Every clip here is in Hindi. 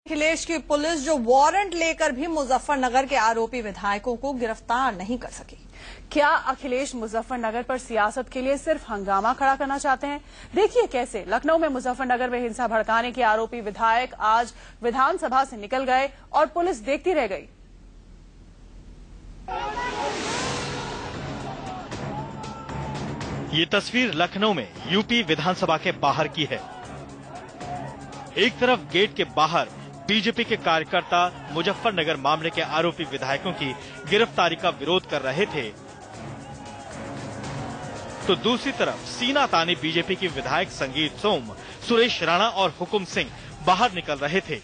अखिलेश की पुलिस जो वारंट लेकर भी मुजफ्फरनगर के आरोपी विधायकों को गिरफ्तार नहीं कर सकी। क्या अखिलेश मुजफ्फरनगर पर सियासत के लिए सिर्फ हंगामा खड़ा करना चाहते हैं? देखिए कैसे लखनऊ में मुजफ्फरनगर में हिंसा भड़काने के आरोपी विधायक आज विधानसभा से निकल गए और पुलिस देखती रह गई। ये तस्वीर लखनऊ में यूपी विधानसभा के बाहर की है। एक तरफ गेट के बाहर बीजेपी के कार्यकर्ता मुजफ्फरनगर मामले के आरोपी विधायकों की गिरफ्तारी का विरोध कर रहे थे, तो दूसरी तरफ सीना तानी बीजेपी की विधायक संगीत सोम, सुरेश राणा और हुकुम सिंह बाहर निकल रहे थे।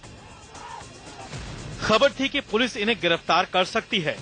खबर थी कि पुलिस इन्हें गिरफ्तार कर सकती है।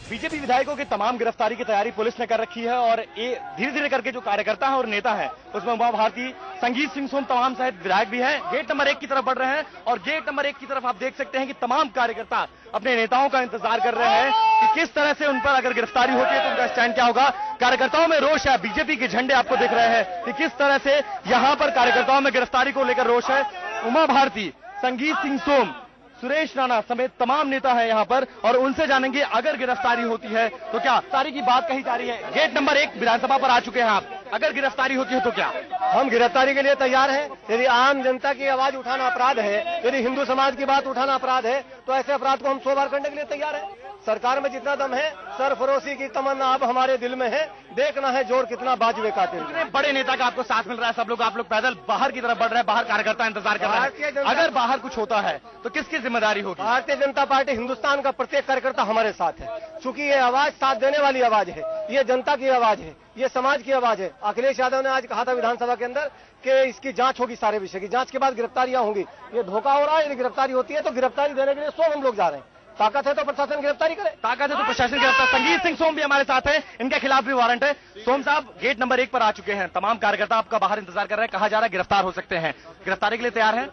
बीजेपी विधायकों की तमाम गिरफ्तारी की तैयारी पुलिस ने कर रखी है और ये धीरे धीरे करके जो कार्यकर्ता हैं और नेता हैं उसमें उमा भारती, संगीत सिंह सोम तमाम सहित विधायक भी हैं, गेट नंबर 1 की तरफ बढ़ रहे हैं। और गेट नंबर 1 की तरफ आप देख सकते हैं कि तमाम कार्यकर्ता अपने नेताओं का इंतजार कर रहे हैं कि किस तरह से उन पर अगर गिरफ्तारी होती है तो उनका स्टैंड क्या होगा। कार्यकर्ताओं में रोष है, बीजेपी के झंडे आपको दिख रहे हैं कि किस तरह से यहाँ पर कार्यकर्ताओं में गिरफ्तारी को लेकर रोष है। उमा भारती, संगीत सिंह सोम, सुरेश राणा समेत तमाम नेता हैं यहाँ पर और उनसे जानेंगे अगर गिरफ्तारी होती है तो क्या। गिरफ्तारी की बात कही जा रही है। गेट नंबर 1 विधानसभा पर आ चुके हैं आप, अगर गिरफ्तारी होती है तो क्या? हम गिरफ्तारी के लिए तैयार हैं। यदि आम जनता की आवाज उठाना अपराध है, यदि हिंदू समाज की बात उठाना अपराध है, तो ऐसे अपराध को हम 100 बार करने के लिए तैयार हैं। सरकार में जितना दम है, सरफरोशी की तमन्ना अब हमारे दिल में है, देखना है जोर कितना बाजुए कातिल। इतने बड़े नेता का आपको साथ मिल रहा है, सब लोग आप लोग पैदल बाहर की तरफ बढ़ रहे हैं, बाहर कार्यकर्ता इंतजार कर रहे हैं। अगर बाहर कुछ होता है तो किसकी जिम्मेदारी होगी? भारतीय जनता पार्टी हिंदुस्तान का प्रत्येक कार्यकर्ता हमारे साथ है, क्योंकि ये आवाज साथ देने वाली आवाज है, ये जनता की आवाज है, ये समाज की आवाज है। अखिलेश यादव ने आज कहा था विधानसभा के अंदर कि इसकी जांच होगी, सारे विषय की जांच के बाद गिरफ्तारियां होंगी। ये धोखा हो रहा है। यदि गिरफ्तारी होती है तो गिरफ्तारी देने के लिए 100 हम लोग जा रहे हैं। ताकत है तो प्रशासन गिरफ्तारी करे, ताकत है तो प्रशासन गिरफ्तार। संगीत सिंह सोम भी हमारे साथ है, इनके खिलाफ भी वारंट है। सोम साहब गेट नंबर 1 पर आ चुके हैं, तमाम कार्यकर्ता आपका बाहर इंतजार कर रहे हैं, कहा जा रहा है गिरफ्तार हो सकते हैं, गिरफ्तारी के लिए तैयार हैं?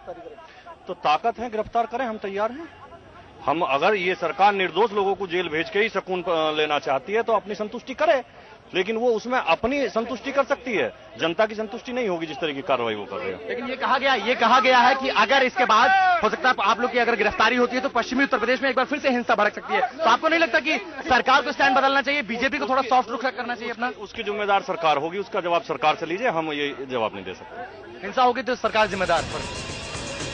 तो ताकत है, गिरफ्तार करें, हम तैयार हैं। हम अगर ये सरकार निर्दोष लोगों को जेल भेज के ही सुकून लेना चाहती है तो अपनी संतुष्टि करे, लेकिन वो उसमें अपनी संतुष्टि कर सकती है, जनता की संतुष्टि नहीं होगी जिस तरह की कार्रवाई वो कर रहे हैं। लेकिन ये कहा गया है कि अगर इसके बाद हो सकता है आप लोग की अगर गिरफ्तारी होती है तो पश्चिमी उत्तर प्रदेश में एक बार फिर से हिंसा भड़क सकती है। तो आपको नहीं लगता कि सरकार को स्टैंड बदलना चाहिए, बीजेपी को थोड़ा सॉफ्ट रुख करना चाहिए अपना? उसकी जिम्मेदार सरकार होगी, उसका जवाब सरकार से लीजिए, हम ये जवाब नहीं दे सकते। हिंसा होगी तो सरकार जिम्मेदार।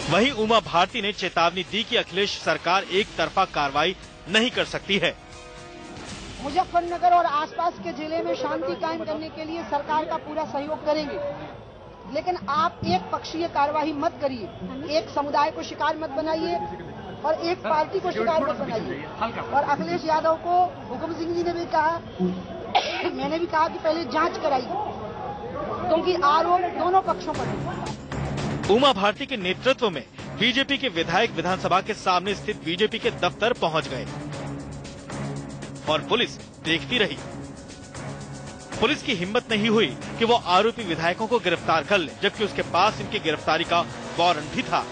वहीं उमा भारती ने चेतावनी दी कि अखिलेश सरकार एक तरफा कार्रवाई नहीं कर सकती है। मुजफ्फरनगर और आसपास के जिले में शांति कायम करने के लिए सरकार का पूरा सहयोग करेंगे, लेकिन आप एक पक्षीय कार्यवाही मत करिए, एक समुदाय को शिकार मत बनाइए और एक पार्टी को शिकार मत बनाइए। और अखिलेश यादव को हुकुम सिंह जी ने भी कहा, मैंने भी कहा कि पहले जांच कराइए, क्योंकि आरोप दोनों पक्षों पर है। उमा भारती के नेतृत्व में बीजेपी के विधायक विधानसभा के सामने स्थित बीजेपी के दफ्तर पहुंच गए और पुलिस देखती रही। पुलिस की हिम्मत नहीं हुई कि वो आरोपी विधायकों को गिरफ्तार कर ले, जबकि उसके पास इनकी गिरफ्तारी का वारंट भी था।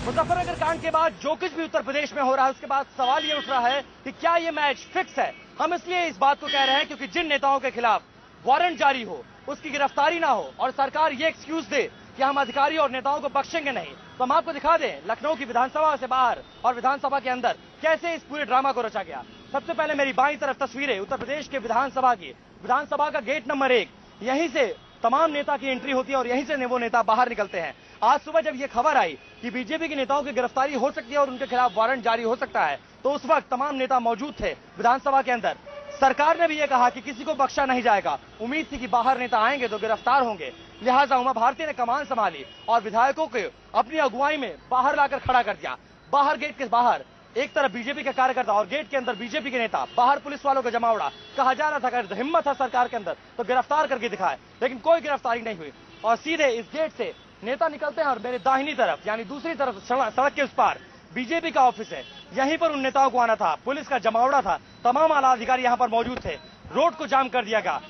मुजफ्फरनगर कांड के बाद जो कुछ भी उत्तर प्रदेश में हो रहा है उसके बाद सवाल ये उठ रहा है कि क्या ये मैच फिक्स है। हम इसलिए इस बात को कह रहे हैं क्योंकि जिन नेताओं के खिलाफ वारंट जारी हो, उसकी गिरफ्तारी ना हो और सरकार ये एक्सक्यूज दे कि हम अधिकारी और नेताओं को बख्शेंगे नहीं, तो हम आपको दिखा दें लखनऊ की विधानसभा से बाहर और विधानसभा के अंदर कैसे इस पूरे ड्रामा को रचा गया। सबसे पहले मेरी बाईं तरफ तस्वीरें उत्तर प्रदेश के विधानसभा का गेट नंबर 1, यहीं से तमाम नेता की एंट्री होती है और यहीं से वो नेता बाहर निकलते हैं। आज सुबह जब ये खबर आई कि बीजेपी के नेताओं की गिरफ्तारी हो सकती है और उनके खिलाफ वारंट जारी हो सकता है, तो उस वक्त तमाम नेता मौजूद थे विधानसभा के अंदर। सरकार ने भी ये कहा कि किसी को बख्शा नहीं जाएगा, उम्मीद थी कि बाहर नेता आएंगे तो गिरफ्तार होंगे। लिहाजा उमा भारती ने कमान संभाली और विधायकों को अपनी अगुवाई में बाहर लाकर खड़ा कर दिया। बाहर गेट के बाहर एक तरफ बीजेपी के कार्यकर्ता और गेट के अंदर बीजेपी के नेता, बाहर पुलिस वालों का जमावड़ा। कहा जा रहा था अगर हिम्मत है सरकार के अंदर तो गिरफ्तार करके दिखाए, लेकिन कोई गिरफ्तारी नहीं हुई। और सीधे इस गेट से नेता निकलते हैं और मेरे दाहिनी तरफ यानी दूसरी तरफ सड़क के उस पार बीजेपी का ऑफिस है, यहीं पर उन नेताओं को आना था। पुलिस का जमावड़ा था, तमाम आला अधिकारी यहाँ पर मौजूद थे, रोड को जाम कर दिया गया।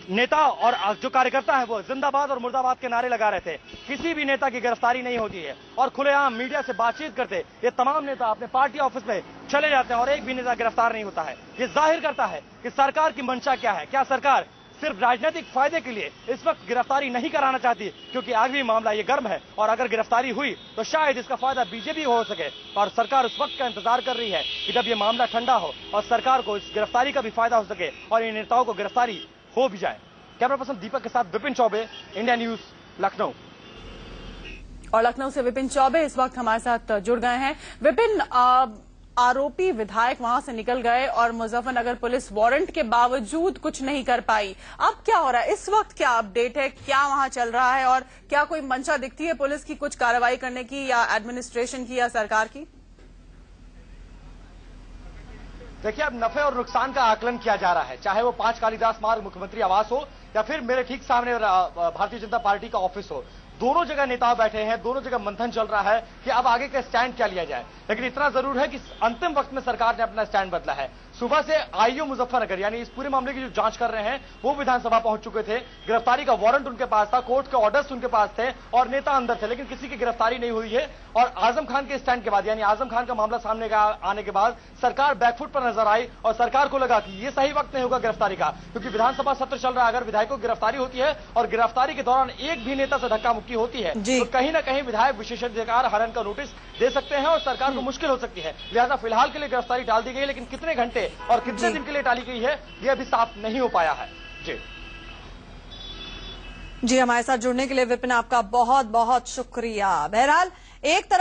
नेता और जो कार्यकर्ता है वो जिंदाबाद और मुर्दाबाद के नारे लगा रहे थे। किसी भी नेता की गिरफ्तारी नहीं होती है और खुलेआम मीडिया से बातचीत करते ये तमाम नेता अपने पार्टी ऑफिस में चले जाते हैं और एक भी नेता गिरफ्तार नहीं होता है। ये जाहिर करता है कि सरकार की मंशा क्या है। क्या सरकार सिर्फ राजनीतिक फायदे के लिए इस वक्त गिरफ्तारी नहीं कराना चाहती, क्योंकि आगे भी मामला ये गर्म है और अगर गिरफ्तारी हुई तो शायद इसका फायदा बीजेपी हो सके। और सरकार उस वक्त का इंतजार कर रही है कि जब ये मामला ठंडा हो और सरकार को इस गिरफ्तारी का भी फायदा हो सके और इन नेताओं को गिरफ्तारी हो भी जाए। कैमरा पर्सन दीपक के साथ विपिन चौबे, इंडिया न्यूज, लखनऊ। और लखनऊ से विपिन चौबे इस वक्त हमारे साथ जुड़ गए हैं। विपिन, आरोपी विधायक वहां से निकल गए और मुजफ्फरनगर पुलिस वारंट के बावजूद कुछ नहीं कर पाई। अब क्या हो रहा है, इस वक्त क्या अपडेट है, क्या वहां चल रहा है और क्या कोई मंशा दिखती है पुलिस की कुछ कार्रवाई करने की या एडमिनिस्ट्रेशन की या सरकार की? देखिए, अब नफे और नुकसान का आकलन किया जा रहा है, चाहे वो 5 कालिदास मार्ग मुख्यमंत्री आवास हो या फिर मेरे ठीक सामने भारतीय जनता पार्टी का ऑफिस हो। दोनों जगह नेता बैठे हैं, दोनों जगह मंथन चल रहा है कि अब आगे का स्टैंड क्या लिया जाए। लेकिन इतना जरूर है कि अंतिम वक्त में सरकार ने अपना स्टैंड बदला है। सुबह से आईओ मुजफ्फरनगर यानी इस पूरे मामले की जो जांच कर रहे हैं वो विधानसभा पहुंच चुके थे। गिरफ्तारी का वारंट उनके पास था, कोर्ट के ऑर्डर्स उनके पास थे और नेता अंदर थे, लेकिन किसी की गिरफ्तारी नहीं हुई है। और आजम खान के स्टैंड के बाद यानी आजम खान का मामला सामने आने के बाद सरकार बैकफुट पर नजर आई और सरकार को लगा कि ये सही वक्त नहीं होगा गिरफ्तारी का, क्योंकि विधानसभा सत्र चल रहा है। अगर विधायकों की गिरफ्तारी होती है और गिरफ्तारी के दौरान एक भी नेता से धक्का मुक्की होती है तो कहीं ना कहीं विधायक विशेषाधिकार हनन का नोटिस दे सकते हैं और सरकार को मुश्किल हो सकती है। लिहाजा फिलहाल के लिए गिरफ्तारी टाल दी गई, लेकिन कितने घंटे और कितने दिन के लिए टाली गई है ये अभी साफ नहीं हो पाया है। जी, हमारे साथ जुड़ने के लिए विपिन आपका बहुत बहुत शुक्रिया। बहरहाल एक तरफ